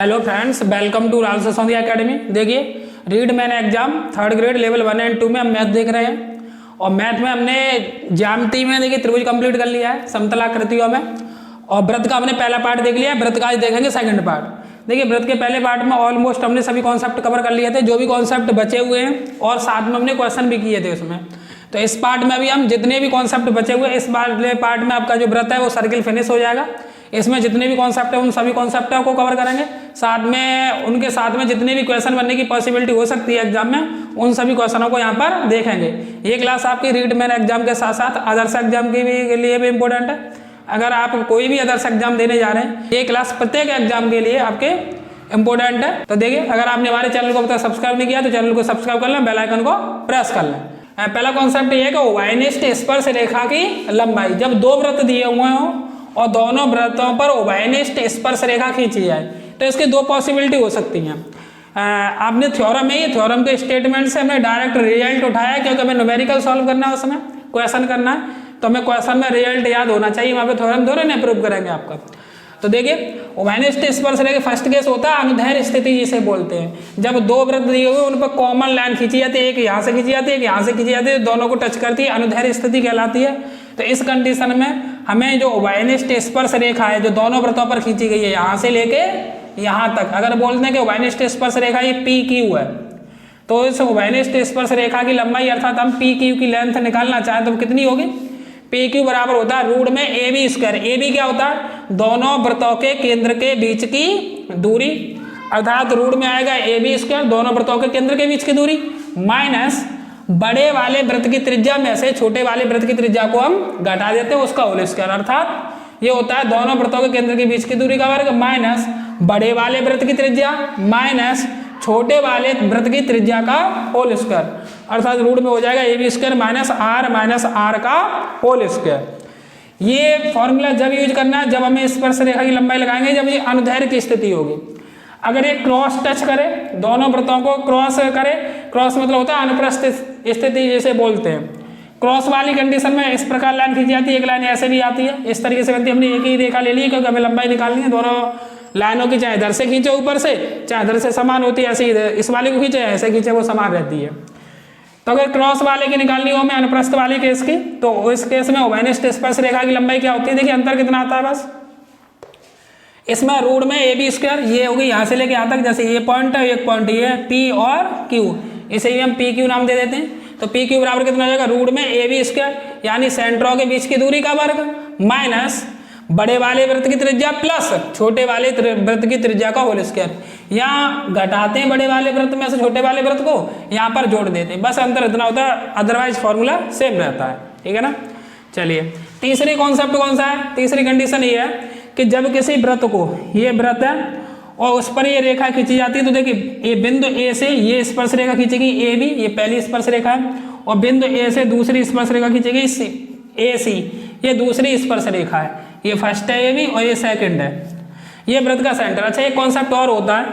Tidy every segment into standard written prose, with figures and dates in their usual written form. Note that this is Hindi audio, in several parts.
हेलो फ्रेंड्स, वेलकम टू राल ससोंदी एकेडमी। देखिए, read man exam 3rd grade level 1 and 2 में हम मैथ देख रहे हैं। और मैथ में हमने ज्यामिति में देखिए त्रिभुज कंप्लीट कर लिया है, समतलाकृतियों में। और व्रत का हमने पहला पार्ट देख लिया है, व्रत का आज देखेंगे सेकंड पार्ट। देखिए, व्रत के पहले पार्ट में ऑलमोस्ट हमने सभी कॉन्सेप्ट कवर कर लिए थे, जो भी कॉन्सेप्ट बचे हुए हैं, और साथ में हमने क्वेश्चन भी किए थे उसमें। तो इस पार्ट में अभी हम जितने भी कॉन्सेप्ट बचे हुए, इस वाले पार्ट में आपका जो व्रत है वो सर्किल फिनिश हो जाएगा। इसमें जितने भी कॉन्सेप्ट है उन सभी कॉन्सेप्ट को कवर करेंगे, साथ में उनके साथ में जितने भी क्वेश्चन बनने की पॉसिबिलिटी हो सकती है एग्जाम में, उन सभी क्वेश्चनों को यहाँ पर देखेंगे। ये क्लास आपकी रीड मैन एग्जाम के साथ साथ अदर्स एग्जाम के लिए भी इम्पोर्टेंट है। अगर आप कोई भी अदर्स एग्जाम देने जा रहे हैं, ये क्लास प्रत्येक एग्जाम के लिए आपके इंपॉर्टेंट है। तो देखिए, अगर आपने हमारे चैनल को अब तक सब्सक्राइब नहीं किया तो चैनल को सब्सक्राइब कर लें, बेल आइकन को प्रेस कर लें। पहला कॉन्सेप्ट ये है कि ओवाइनिस्ट स्पर्श रेखा की लंबाई। जब दो वृत्त दिए हुए हों और दोनों वृत्तों पर ओवाइनिस्ट स्पर्श रेखा खींची जाए तो इसकी दो पॉसिबिलिटी हो सकती हैं। आपने थ्योरम में, ये थ्योरम के स्टेटमेंट से हमने डायरेक्ट रिजल्ट उठाया, क्योंकि हमें न्यूमेरिकल सॉल्व करना है, उसमें क्वेश्चन करना है, तो हमें क्वेश्चन में रिजल्ट याद होना चाहिए। वहाँ पे थ्योरम दोनों ने प्रूव करेंगे आपका। तो देखिए, ओवाइनिस्ट स्पर्श रेखा फर्स्ट केस होता है अनुदैर्घ्य स्थिति जिसे बोलते हैं। जब दो वृत्त दिए हुए उन पर कॉमन लाइन खींची जाती है, एक यहाँ से खींची जाती है, एक यहाँ से खींची जाती है, दोनों को टच करती है, अनुदैर्घ्य स्थिति कहलाती है। तो इस कंडीशन में हमें जो ओवाइनिस्ट स्पर्श रेखा है जो दोनों वृत्तों पर खींची गई है, यहाँ से लेके यहाँ तक, अगर बोलते हैं कि ओवाइनिस्ट स्पर्श रेखा ये पी क्यू है, तो इस ओवाइनिस्ट स्पर्श रेखा की लंबाई अर्थात हम पी क्यू की लेंथ निकालना चाहें तो कितनी होगी? पी क्यू बराबर होता है रूट में A B square. A B क्या होता है? दोनों वृत्तों के केंद्र के बीच की दूरी, अर्थात रूट में आएगा ए बी स्क्वायर, दोनों वृत्तों के केंद्र के बीच की दूरी, माइनस बड़े वाले वृत्त की त्रिज्या में से छोटे वाले वृत्त की त्रिज्या को हम घटा देते हैं, उसका होल स्क्वायर। अर्थात ये होता है दोनों वृत्तों के केंद्र के बीच की दूरी का वर्ग माइनस बड़े वाले वृत्त की त्रिज्या माइनस छोटे वाले वृत्त की त्रिज्या का होल स्क्वायर। अर्थात रूट में हो जाएगा A B square minus R का होल स्क्वायर। ये फॉर्मूला जब यूज करना है जब हमें स्पर्श रेखा की लंबाई लगाएंगे, जब ये अनुदैर्घ्य की स्थिति होगी। अगर ये क्रॉस टच करे, दोनों वृत्तों को क्रॉस करे, क्रॉस मतलब होता है अनुप्रस्थ स्थिति जिसे बोलते हैं। क्रॉस वाली कंडीशन में इस प्रकार लाइन खींची जाती है, एक लाइन ऐसे भी आती है, इस तरीके से बनती है। हमने एक ही रेखा ले ली क्योंकि हमें लंबाई निकालनी है। दोनों लाइनों की चाहे इधर से खींचे ऊपर से, चाहे इधर से समान होती है, ऐसे इस वाले को खींचे ऐसे खींचे, वो समान रहती है। तो अगर क्रॉस वाले की निकालनी हो में अनुप्रस्थ वाले केस की, तो इस केस में ओवाइनिस्ट स्पर्श रेखा की लंबाई क्या होती है? देखिए, अंतर कितना आता है बस। इसमें रूट में ए बी स्क्वायर, ये होगी यहाँ से लेके यहाँ तक, जैसे ये पॉइंट है, एक पॉइंट ये पी और क्यू, इसे भी हम पी क्यू नाम दे देते हैं। तो पी क्यू बराबर कितना हो जाएगा? रूट में ए बी स्क्वायर, यानी सेंटरों के बीच की दूरी का वर्ग, माइनस बड़े वाले वृत्त की त्रिज्या प्लस छोटे वाले वृत्त की त्रिज्या का होल स्क्वायर। यहाँ घटाते हैं बड़े वाले वृत्त में से छोटे वाले वृत्त को, यहाँ पर जोड़ देते हैं, बस अंतर इतना होता है, अदरवाइज फॉर्मूला सेम रहता है। ठीक है ना। चलिए, तीसरी कॉन्सेप्ट कौन सा है? तीसरी कंडीशन ये है कि जब किसी वृत्त को, ये वृत्त है और उस पर ये रेखा खींची जाती है, तो देखिए ये बिंदु ए से ये स्पर्श रेखा खींचेगी ए बी, ये पहली स्पर्श रेखा है, और बिंदु ए से दूसरी स्पर्श रेखा खींचेगी ए सी, ये दूसरी स्पर्श रेखा है। ये फर्स्ट है ए बी और ये सेकंड है, ये वृत्त का सेंटर। अच्छा, एक कॉन्सेप्ट और होता है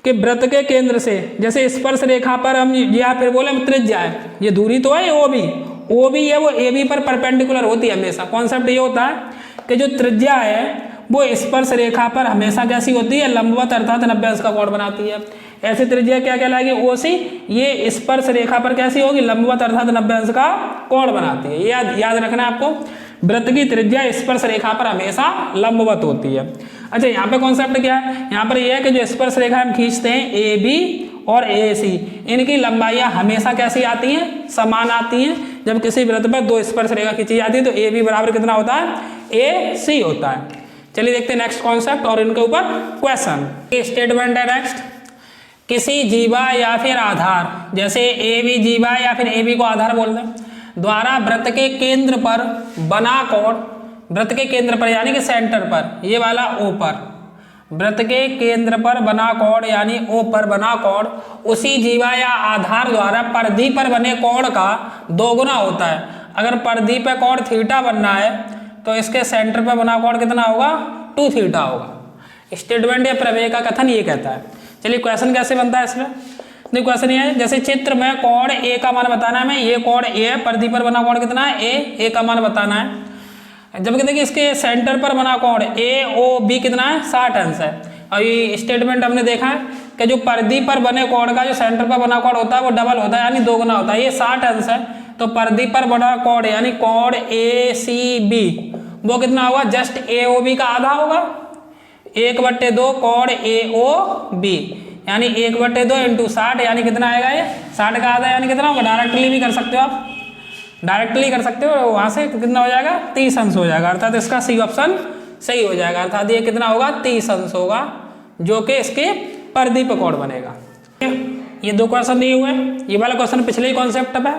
कि वृत्त के केंद्र से, जैसे स्पर्श रेखा पर हम या फिर बोले त्रिज्या है, ये दूरी तो है ओ बी है, वो ए बी पर परपेंडिकुलर होती है हमेशा। कॉन्सेप्ट ये होता है कि जो त्रिज्या है वो स्पर्श रेखा पर हमेशा कैसी होती है? लंबवत, अर्थात 90 अंश का कोण बनाती है। ऐसी त्रिज्या क्या कहलाएगी? ओ सी। ये स्पर्श रेखा पर कैसी होगी? लंबवत, अर्थात 90 अंश का कोण बनाती है। ये याद रखना है आपको, वृत्त की त्रिज्या स्पर्श रेखा पर हमेशा लंबवत होती है। अच्छा, यहाँ पे कॉन्सेप्ट क्या है? यहाँ पर यह है कि जो स्पर्श रेखा हम खींचते हैं ए बी और ए सी, इनकी लंबाइयाँ हमेशा कैसी आती हैं? समान आती हैं। जब किसी वृत्त पर दो स्पर्श रेखा खींची जाती है तो ए बी बराबर कितना होता है? ए सी होता है। चलिए देखते हैं नेक्स्ट कॉन्सेप्ट और इनके ऊपर क्वेश्चन। स्टेटमेंट है नेक्स्ट, किसी जीवा या फिर आधार, जैसे ए बी जीवा या फिर ए बी को आधार बोल दें, द्वारा वृत्त के केंद्र पर बना कोण, वृत्त के केंद्र पर यानी कि सेंटर पर, ये वाला ओ पर, वृत्त के केंद्र पर बना कोण यानी ओ पर बना कोण उसी जीवा या आधार द्वारा परिधि पर बने कोण का दोगुना होता है। अगर परिधि पर कोण थीटा बनना है तो इसके सेंटर पर बना कोण कितना होगा? 2 थीटा होगा। स्टेटमेंट या प्रमेय का कथन ये कहता है। चलिए, क्वेश्चन कैसे बनता है इसमें? देखिए, क्वेश्चन ये है, जैसे चित्र में कोण ए का मान बताना है, ये कोण ए है, परिधि पर बना कोण कितना है? ए का मान बताना है। जबकि देखिए इसके सेंटर पर बना कोण ए ओ बी कितना है? 60 अंश है। और ये स्टेटमेंट हमने देखा है कि जो परिधि पर बने कोण का जो सेंटर पर बना कोण होता है वो डबल होता है, यानी दोगुना होता है। ये 60 अंश है, तो परिधि पर बना कोण यानी कोण ACB वो कितना होगा, जस्ट AOB का आधा होगा, 1/2 कोण AOB यानी 1/2 इंटू 60 यानी कितना आएगा, ये 60 का आधा यानी कितना होगा। डायरेक्टली भी कर सकते हो आप, डायरेक्टली कर सकते हो, वहां से कितना हो जाएगा 30 अंश हो जाएगा, अर्थात इसका सी ऑप्शन सही हो जाएगा। अर्थात ये कितना होगा 30 अंश होगा, जो कि इसके परिधि पर कोण बनेगा। ये 2 क्वेश्चन दिए हुए हैं, ये वाला क्वेश्चन पिछले ही कॉन्सेप्ट पे है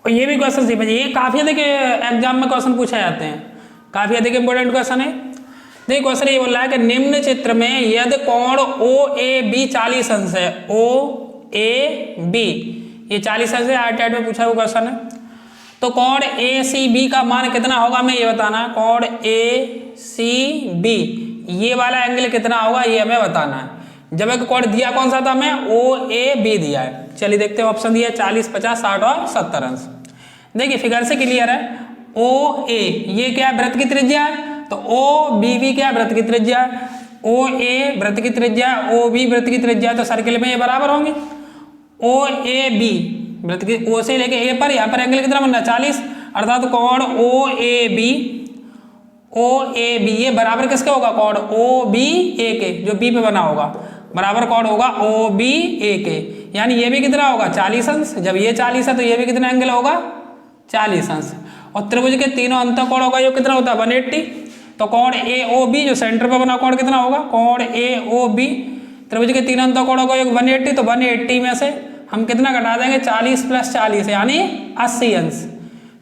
और ये भी क्वेश्चन सी बचे। ये काफी अधिक एग्जाम में क्वेश्चन पूछे जाते हैं, काफी अधिक इंपॉर्टेंट क्वेश्चन है। देखिए क्वेश्चन ये बोल रहा है कि निम्न चित्र में यदि कोण OAB 40 अंश है, OAB ये 40 अंश है, आईटीआई में पूछा हुआ क्वेश्चन है, तो कोण ACB का मान कितना होगा हमें ये बताना है। कोण ACB ये वाला एंगल कितना होगा ये हमें बताना है। जब एक कोण दिया कौन सा था हमें, OAB दिया है। चलिए देखते हैं, ऑप्शन दिया 40, 50, 60 और 70 अंश। देखिए फिगर से क्लियर है, OA ये क्या है, वृत्त की त्रिज्या है, तो OBB क्या है, वृत्त की त्रिज्या है। OA वृत्त की त्रिज्या, OB वृत्त की त्रिज्या, तो सर्किल में ये बराबर होंगे। OAB वृत्त की O से लेके A पर, यहाँ पर एंगल कितना बनना है 40, अर्थात कोण OAB ये बराबर किसके होगा, कोण OBA के, जो B पे बना होगा, बराबर कोण होगा OBA के, यानी ये भी कितना होगा 40 अंश। जब ये 40 है तो ये भी कितना एंगल होगा 40 अंश। और त्रिभुज के तीनों अंत कोण होगा ये कितना होता है 180, तो कोण AOB जो सेंटर पर बना कोण कितना होगा, कोण AOB त्रिभुज के तीनों अंत कोण होगा 180, तो 180 में से हम कितना घटा देंगे 40 + 40 यानी 80 अंश,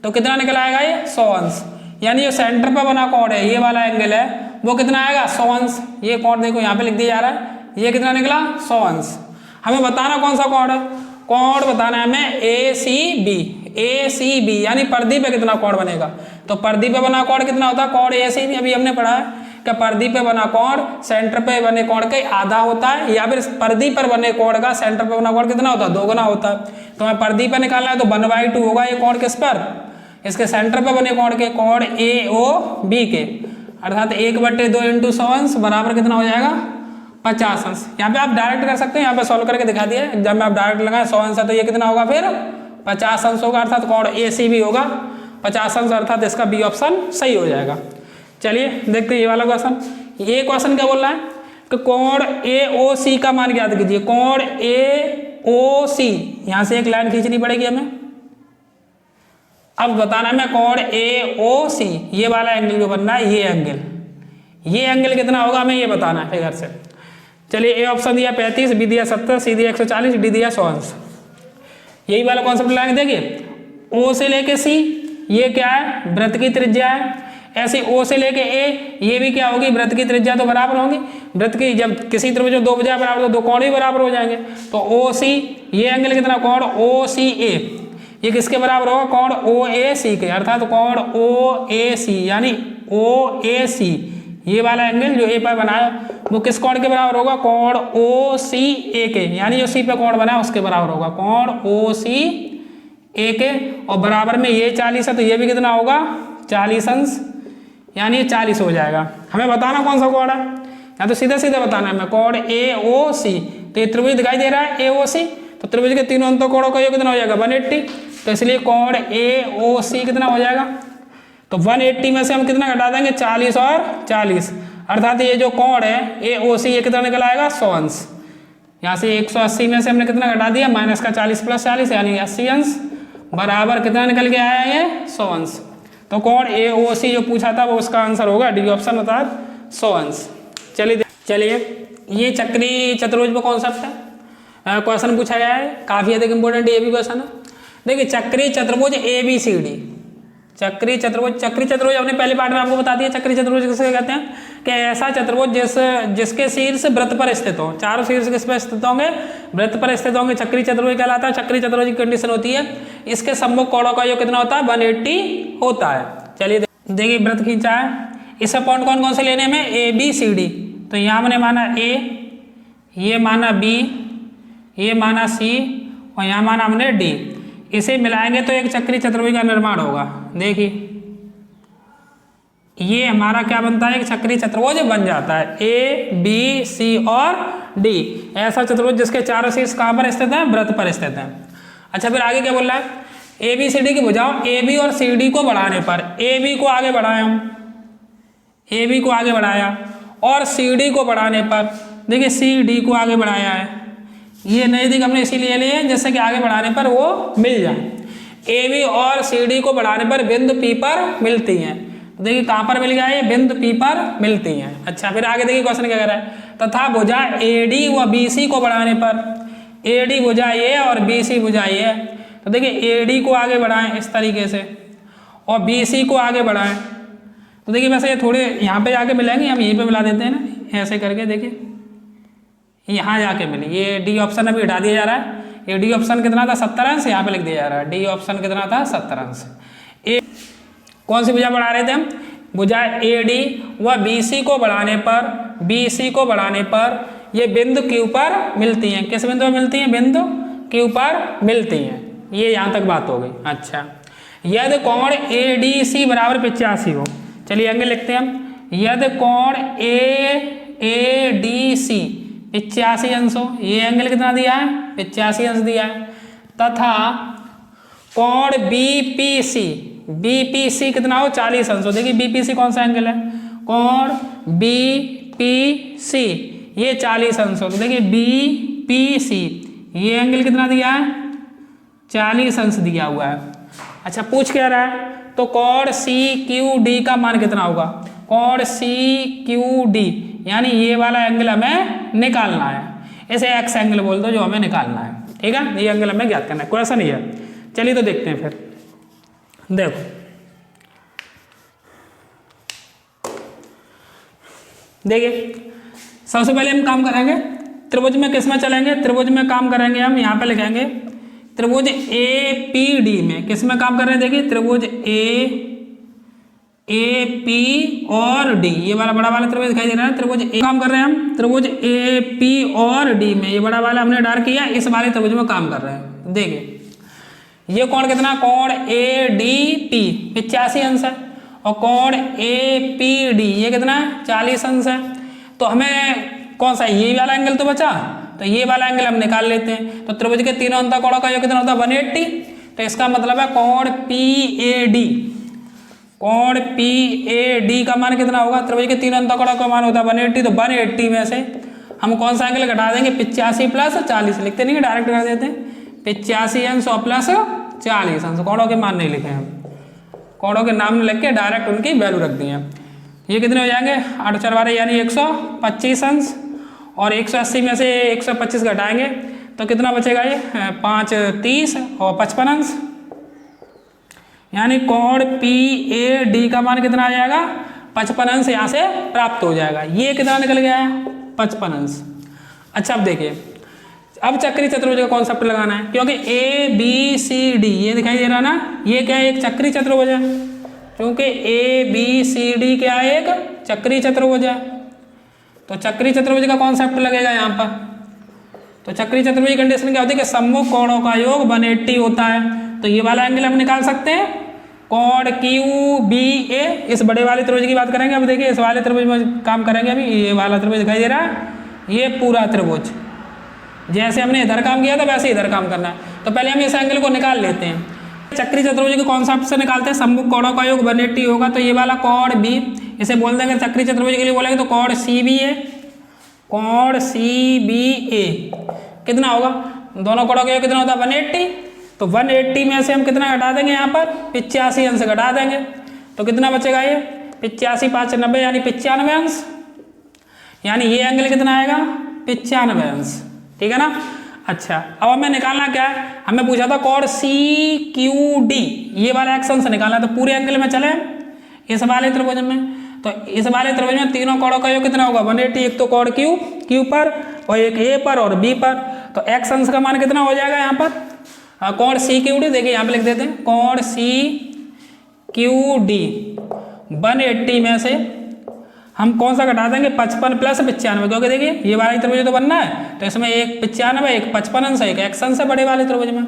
तो कितना निकल आएगा ये 100 अंश। यानी जो सेंटर पर बना कोण है ये वाला एंगल है वो कितना आएगा 100 अंश। ये कोण देखो यहाँ पे लिख दिया जा रहा है, ये कितना निकला 100 अंश। हमें बताना कौन सा कोण है, कोण बताना है हमें ACB यानी परिधि पे कितना कोण बनेगा। तो परिधि पे बना कोण कितना होता है, कोण ACB अभी हमने पढ़ा है कि परिधि पे बना कोण सेंटर पे बने कोण का आधा होता है, या फिर परिधि पर बने कोण का सेंटर पे बना कोण कितना होता है, दोगुना होता है। तो हमें परिधि पे निकालना है तो 1/2 होगा ये कोण किस पर, इसके सेंटर पे बने कोण के, कोण AOB के, अर्थात 1/2 इंटू 100 अंश बराबर कितना हो जाएगा 50 अंश। यहाँ पे आप डायरेक्ट कर सकते हैं, यहाँ पे सॉल्व करके दिखा दिया एग्जाम में, आप डायरेक्ट लगाए 100 अंश है तो ये कितना होगा फिर 50 अंश होगा, अर्थात कोण ACB होगा 50 अंश, अर्थात इसका बी ऑप्शन सही हो जाएगा। चलिए देखते हैं ये वाला क्वेश्चन। ये क्वेश्चन क्या बोल रहा है कि कोण AOC का मान ज्ञात कीजिए। कोण AOC यहां से एक लाइन खींचनी पड़ेगी हमें, अब बताना है कोण AOC ये वाला एंगल जो बनना है, ये एंगल कितना होगा हमें ये बताना है फिगर से। चलिए ए ऑप्शन दिया 35, बी दिया 70, सी दिया 140, डी दिया 100 अंश। यही वाला कॉन्सेप्ट लाएंगे। देखिए O से लेके C ये क्या है, वृत्त की त्रिज्या है। ऐसे O से लेके A ये भी क्या होगी, वृत्त की त्रिज्या, तो बराबर होंगी। वृत्त की जब किसी त्रिभुज में 2 भुजा बराबर तो 2 कोण भी बराबर हो जाएंगे। तो OC ये एंगल कितना, कोण OCA ये किसके बराबर होगा, कोण OAC के, अर्थात कोण OAC यानी OAC ये वाला एंगल जो A पर बनाया वो किस कोण के बराबर होगा, कोण OCA के, यानी जो C पे कोण बना है उसके बराबर होगा, कोण OCA के। और बराबर में ये 40 है तो ये भी कितना होगा 40 अंश, यानी ये 40 हो जाएगा। हमें बताना कौन सा कोण है, या तो सीधे सीधे बताना है हमें, कोण AOC। तो ये त्रिभुज दिखाई दे रहा है AOC, तो त्रिभुज के तीनों अंतों कोणों का योग कितना हो जाएगा 180, तो इसलिए कोण AOC कितना हो जाएगा, तो 180 में से हम कितना घटा देंगे 40 और 40, अर्थात ये जो कोण है AOC ये कितना निकल आएगा 100 अंश। यहाँ से 180 में से हमने कितना घटा दिया, माइनस का 40 + 40 यानी 80 अंश, बराबर कितना निकल के आया ये 100 अंश। तो कोण AOC जो पूछा था वो उसका आंसर होगा डी ऑप्शन, अर्थात 100 अंश। चलिए ये चक्री चतुर्भुज पर कॉन्सेप्ट है, क्वेश्चन पूछा गया है, काफी अधिक इंपॉर्टेंट ये भी क्वेश्चन है। देखिए चक्री चतुर्भुज ABCD, चक्री चतुर्भुज अपने पहले पार्ट में आपको बता दिया। चक्री चतुर्भुज किसे कहते हैं कि ऐसा चतुर्भुज जिसके शीर्ष वृत्त पर स्थित हो, चारों शीर्ष किस पर स्थित होंगे, वृत्त पर स्थित होंगे, चक्री चतुर्भुज कहलाता है। चक्री चतुर्भुज की कंडीशन होती है इसके सम्मुख कोणों का योग कितना होता है 180 होता है। चलिए देखिए वृत्त खींचा है, इससे पॉइंट कौन कौन से लेने में ABCD, तो यहाँ मैंने माना A, ये माना B, ये माना C और यहाँ माना हमने D। इसे मिलाएंगे तो एक चक्री चतुर्भुज का निर्माण होगा। देखिए ये हमारा क्या बनता है, एक चक्रीय चतुर्भुज बन जाता है, ए बी सी और डी, ऐसा चतुर्भुज जिसके चारों शीर्ष कहाँ पर स्थित है, वृत्त पर स्थित है। अच्छा फिर आगे क्या बोल रहा है, ए बी सी डी की भुजाओं ए बी और सी डी को बढ़ाने पर, ए बी को आगे बढ़ाया हम, ए बी को आगे बढ़ाया और सी डी को बढ़ाने पर, देखिए सी डी को आगे बढ़ाया है, ये नज़दीक हमने इसीलिए लिए हैं जिससे कि आगे बढ़ाने पर वो मिल जाए। ए बी और सी डी को बढ़ाने पर बिंदु पी पर मिलती हैं, तो देखिए कहाँ पर मिल गया, ये बिंदु पी पर मिलती हैं। अच्छा फिर आगे देखिए क्वेश्चन क्या कह रहा है, तथा भुजा ए डी व बी सी को बढ़ाने पर, ए डी भुजा ये और बी सी भुजा ये है, तो देखिए ए डी को आगे बढ़ाएं इस तरीके से और बी सी को आगे बढ़ाएं, तो देखिए वैसे ये थोड़े यहाँ पे जाके मिलेंगे, हम यहीं पे मिला देते हैं ना, ऐसे करके देखिए यहाँ जाके मिले, ये डी ऑप्शन अभी हटा दिया जा रहा है, ये डी ऑप्शन कितना था 70 अंश, यहाँ पे लिख दिया जा रहा है डी ऑप्शन कितना था 70 अंश। ए कौन सी भुजा बढ़ा रहे थे हम, भुजा ए डी व बी सी को बढ़ाने पर, बी सी को बढ़ाने पर ये बिंदु क्यू पर मिलती हैं, किस बिंदु पर मिलती हैं, बिंदु क्यू पर मिलती हैं, ये यहाँ तक बात हो गई। अच्छा यदि कोण ए डी सी बराबर 85 हो, चलिए एंगल लिखते हैं हम, यदि कोण ए डी सी 85 अंश हो, ये एंगल कितना दिया है 85 अंश दिया है, तथा कोण बी पी सी कितना हो 40 अंश हो, देखिए बी पी सी कौन सा एंगल है, कोण बी पी सी ये 40 अंश हो, तो देखिए बी पी सी ये एंगल कितना दिया है 40 अंश दिया हुआ है। अच्छा पूछ क्या रहा है, तो कोण सी क्यू डी का मान कितना होगा, कोण सी क्यू डी यानी ये वाला एंगल हमें निकालना है, इसे एक्स एंगल बोल दो जो हमें निकालना है, ठीक है, ये एंगल हमें ज्ञात करना है, क्वेश्चन ये है। चलिए तो देखते हैं फिर, देखो देखिए सबसे पहले हम काम करेंगे त्रिभुज में, किस में चलेंगे, त्रिभुज में काम करेंगे हम, यहाँ पे लिखेंगे त्रिभुज ए पी डी में, किस में काम कर रहे हैं, देखिए त्रिभुज ए पी और डी, ये वाला बड़ा वाला त्रिभुज दिखाई दे रहा है, त्रिभुज ए काम कर रहे हैं हम, त्रिभुज ए पी और डी में, ये बड़ा वाला हमने डार्क किया, इस वाले त्रिभुज में काम कर रहे हैं। देखिए ये कोण कितना, कोण ए डी पी 85 अंश है और कोण ए पी डी ये कितना है 40 अंश है, तो हमें कौन सा ये वाला एंगल तो बचा, तो ये वाला एंगल हम निकाल लेते हैं, तो त्रिभुज के तीनों अंतः कोणों का योग कितना होता है 180, तो इसका मतलब है कोण पी ए डी, कोण पी ए डी का मान कितना होगा, त्रिभुज के तीनों अंतः कोणों का मान होता है 180, तो 180 में से हम कौन सा एंगल घटा देंगे 85 प्लस 40, लिखते नहीं डायरेक्ट कर देते हैं 85 अंश और प्लस 40 अंश, कोणों के मान नहीं लिखे हम, कोणों के नाम लिख के डायरेक्ट उनकी वैल्यू रख दी है। ये कितने हो जाएंगे 8 4 12 यानी 125 अंश, और 180 में से 125 घटाएंगे तो कितना बचेगा, ये 5 30 और 55 अंश, यानी कोण पी ए डी का मान कितना आ जाएगा 55 अंश यहाँ से प्राप्त हो जाएगा, ये कितना निकल गया है 55 अंश। अच्छा अब देखिए, अब चक्रीय चतुर्भुज का कॉन्सेप्ट लगाना है, क्योंकि ए बी सी डी ये दिखाई दे रहा है ना, ये क्या है एक चक्रीय चतुर्भुज है, क्योंकि ए बी सी डी क्या है एक चक्रीय चतुर्भुज है, तो चक्रीय चतुर्भुज का कॉन्सेप्ट लगेगा यहाँ पर। तो चक्रीय चतुर्भुज की कंडीशन क्या होती है कि सम्मुख कोणों का योग 180 होता है, तो ये वाला एंगल हम निकाल सकते हैं, कोण क्यू बी ए, इस बड़े वाले त्रिभुज की बात करेंगे। अब देखिए इस वाले त्रिभुज में काम करेंगे, अभी ये वाला त्रिभुज दिखाई दे रहा है, ये पूरा त्रिभुज जैसे हमने इधर काम किया था वैसे इधर काम करना है, तो पहले हम इस एंगल को निकाल लेते हैं। चक्रीय चतुर्भुज के कॉन्सेप्ट से निकालते हैं, सम्मुख कोणों का योग 180 होगा, तो ये वाला कोण बी इसे बोल देंगे, चक्रीय चतुर्भुज के लिए बोलेंगे तो कोण सी बी ए, कोण सी बी ए कितना होगा, दोनों कोणों का योग कितना होता है 180, तो 180 में से हम कितना घटा देंगे यहाँ पर 85 अंश घटा देंगे, तो कितना बचेगा ये 85 5 90 यानी 95 अंश, यानी ये एंगल कितना आएगा 95 अंश, ठीक है ना। अच्छा अब हमें निकालना क्या है, हमें पूछा था कोण सी क्यू डी ये वाला एक्स अंश निकालना है, तो पूरे एंगल में चले इस वाले त्रिभुज में, तो इस वाले त्रिभुज में तीनों कोणों का योग कितना होगा 180, एक तो कोण क्यू पर और एक ए पर और बी पर, तो एक्स अंश का मान कितना हो जाएगा यहाँ पर, कोण सी क्यू डी देखिए यहाँ पे लिख देते हैं, कोण सी क्यू डी 180 में से हम कौन सा घटा देंगे 55 प्लस 95, क्योंकि देखिए ये वाला त्रिभुज तो बनना है, तो इसमें एक 95 एक 55 अंश एक एक्स अंश है बड़े वाले त्रिभुज में,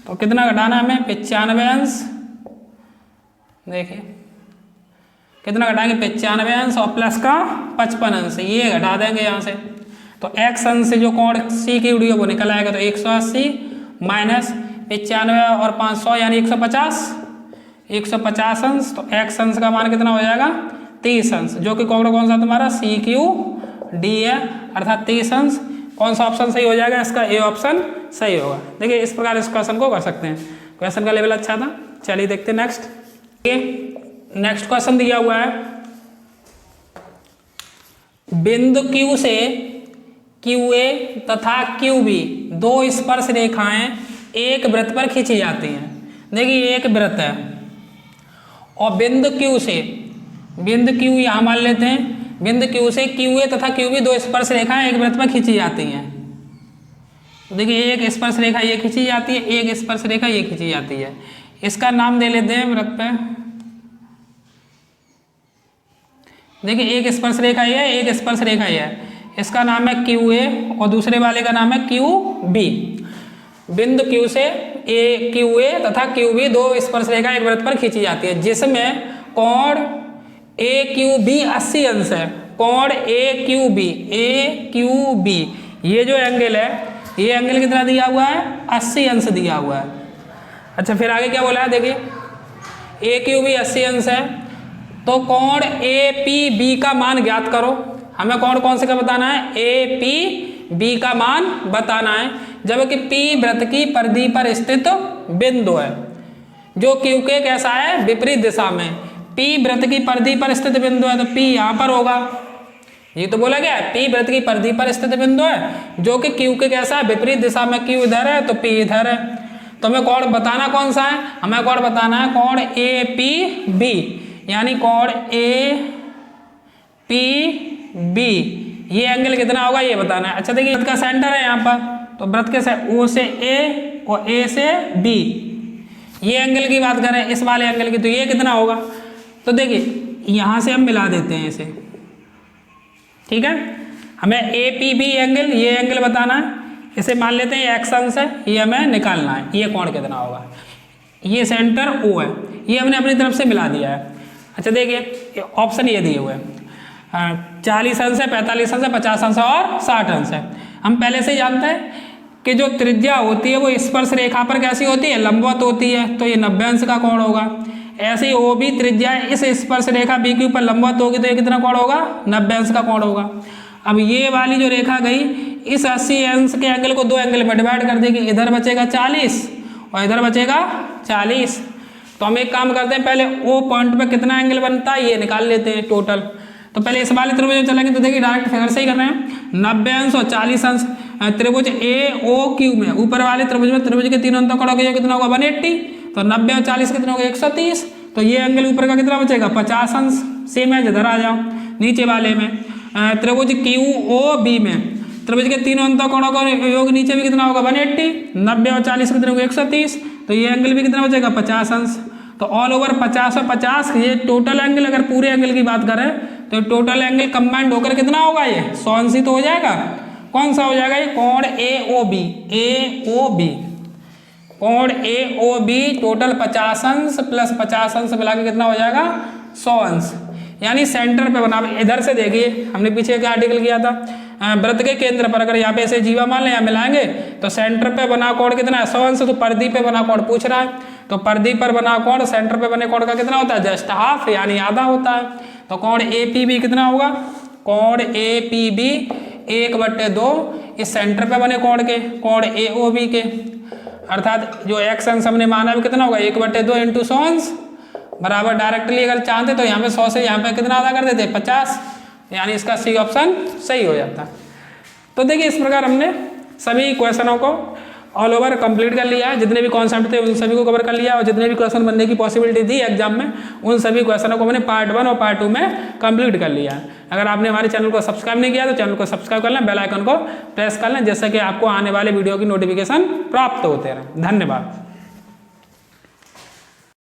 तो कितना घटाना हमें 95 अंश, देखिए कितना घटाएंगे 95 अंश और प्लस का 55 अंश, ये घटा देंगे यहाँ से। तो x अंश से जो कोण सी की उड़ी है वो निकल आएगा। तो 180 माइनस 95 और 500 यानी 150 अंश। तो x अंश का मान कितना हो जाएगा 30 अंश, जो कि कोण कौन सा तुम्हारा CQD है, अर्थात 30 अंश। कौन सा ऑप्शन सही हो जाएगा, इसका ए ऑप्शन सही होगा। देखिए इस प्रकार इस क्वेश्चन को कर सकते हैं। क्वेश्चन का लेवल अच्छा था। चलिए देखते हैं नेक्स्ट। नेक्स्ट क्वेश्चन दिया हुआ है, बिंदु Q से QA तथा QB दो स्पर्श रेखाएं एक वृत्त पर खींची जाती हैं। देखिए एक वृत्त है और बिंदु Q से, बिंदु Q यहाँ मान लेते हैं, बिंदु Q से QA तथा QB दो स्पर्श रेखाएं एक वृत्त पर खींची जाती हैं। तो देखिए एक स्पर्श रेखा ये खींची जाती है, एक स्पर्श रेखा ये खींची जाती है। इसका नाम दे लेते हैं वृत्त पे। देखिए एक स्पर्श रेखा ये है, एक स्पर्श रेखा ये है, इसका नाम है QA और दूसरे वाले का नाम है QB। बिंदु Q से QA तथा QB दो स्पर्श रेखा एक वृत्त पर खींची जाती है, जिसमें कोण AQB 80 अंश है। कोण AQB ये जो एंगल है, ये एंगल कितना दिया हुआ है 80 अंश दिया हुआ है। अच्छा फिर आगे क्या बोला है, देखिए AQB 80 अंश है, तो कोण APB का मान ज्ञात करो। हमें कोण कौन से का बताना है, APB का मान बताना है, जबकि P वृत्त की परिधि पर स्थित बिंदु है, जो Q के कैसा है विपरीत दिशा में। P वृत्त की परिधि पर स्थित बिंदु है, तो P यहाँ पर होगा, ये तो बोला गया है P वृत्त की परिधि पर स्थित बिंदु है, जो कि Q के कैसा है विपरीत दिशा में। Q इधर है तो P इधर है। तो हमें कोण बताना कौन सा है, हमें कोण बताना है कोण APB, यानी कोण APB ये एंगल कितना होगा ये बताना है। अच्छा देखिए वृत्त का सेंटर है यहाँ पर, तो वृत्त के O से A और A से B, ये एंगल की बात करें इस वाले एंगल की, तो ये कितना होगा। तो देखिए यहाँ से हम मिला देते हैं इसे, ठीक है। हमें APB एंगल ये एंगल बताना है, इसे मान लेते हैं x अंश है, ये हमें निकालना है, ये कोण कितना होगा। ये सेंटर O है, ये हमने अपनी तरफ से मिला दिया है। अच्छा देखिए ऑप्शन ये दिए हुए हैं, 40 अंश है, 45 अंश है, 50 अंश है और 60 अंश है। हम पहले से ही जानते हैं कि जो त्रिज्या होती है वो स्पर्श रेखा पर कैसी होती है, लंबवत होती है, तो ये 90 अंश का कोण होगा। ऐसे ही OB त्रिज्या इस स्पर्श रेखा BQ पर लंबवत होगी, तो ये कितना कोण होगा 90 अंश का कोण होगा। अब ये वाली जो रेखा गई इस 80 अंश के एंगल को दो एंगल में डिवाइड कर देगी, इधर बचेगा 40 और इधर बचेगा 40। तो हम एक काम करते हैं, पहले O पॉइंट पे कितना एंगल बनता है ये निकाल लेते हैं टोटल। तो पहले इस वाले त्रिभुज में चलेंगे, तो देखिए डायरेक्ट फिगर से ही कर रहे हैं, 90 अंश और 40 अंश त्रिभुज AOQ में, ऊपर वाले त्रिभुज में त्रिभुज के तीनों अंतों करोगे कितना होगा 180, तो 90 और 40 कितना होगा 130। तो ये एंगल ऊपर का कितना बचेगा 50 अंश। सेम है, इधर आ जाओ नीचे वाले में, त्रिभुज QOB में त्रिभुज के तीनों अंतों कोणों का योग नीचे भी कितना होगा 180, 90 और 40 कितना होगा 130, तो ये एंगल भी कितना बचेगा 50 अंश। तो ऑल ओवर 50 और 50 ये टोटल एंगल, अगर पूरे एंगल की बात करें तो टोटल एंगल कंबाइंड होकर कितना होगा ये 100 अंश ही तो हो जाएगा। कौन सा हो जाएगा ये कोण AOB कोण AOB टोटल 50 अंश प्लस 50 अंश मिला के कितना हो जाएगा 100 अंश। यानी सेंटर पे बना, इधर से देखिए हमने पीछे क्या आर्टिकल किया था, वृत्त के केंद्र पर अगर यहाँ पे ऐसे जीवा मान लें यहाँ मिलाएंगे तो सेंटर पे बना कोण कितना है 100 अंश। तो परिधि पे बना कोण पूछ रहा है, तो परिधि पर बना कोण सेंटर पे बने कोण का कितना होता है जस्ट हाफ, यानी आधा होता है। तो कोण APB कितना होगा, कोण APB 1/2 इस सेंटर पे बने कोण के, कोण AOB के, अर्थात जो x अंश हमने माना है कितना होगा 1/2 इंटू 100 अंश बराबर, डायरेक्टली अगर चाहते तो यहाँ पे 100 से यहाँ पे कितना आधा कर देते 50, यानी इसका C ऑप्शन सही हो जाता है। तो देखिए इस प्रकार हमने सभी क्वेश्चनों को ऑल ओवर कंप्लीट कर लिया है, जितने भी कॉन्सेप्ट थे उन सभी को कवर कर लिया, और जितने भी क्वेश्चन बनने की पॉसिबिलिटी थी एग्जाम में उन सभी क्वेश्चनों को मैंने पार्ट 1 और पार्ट 2 में कंप्लीट कर लिया है। अगर आपने हमारे चैनल को सब्सक्राइब नहीं किया तो चैनल को सब्सक्राइब कर लें, बेल आइकन को प्रेस कर लें, जिससे कि आपको आने वाले वीडियो की नोटिफिकेशन प्राप्त होते रहें। धन्यवाद।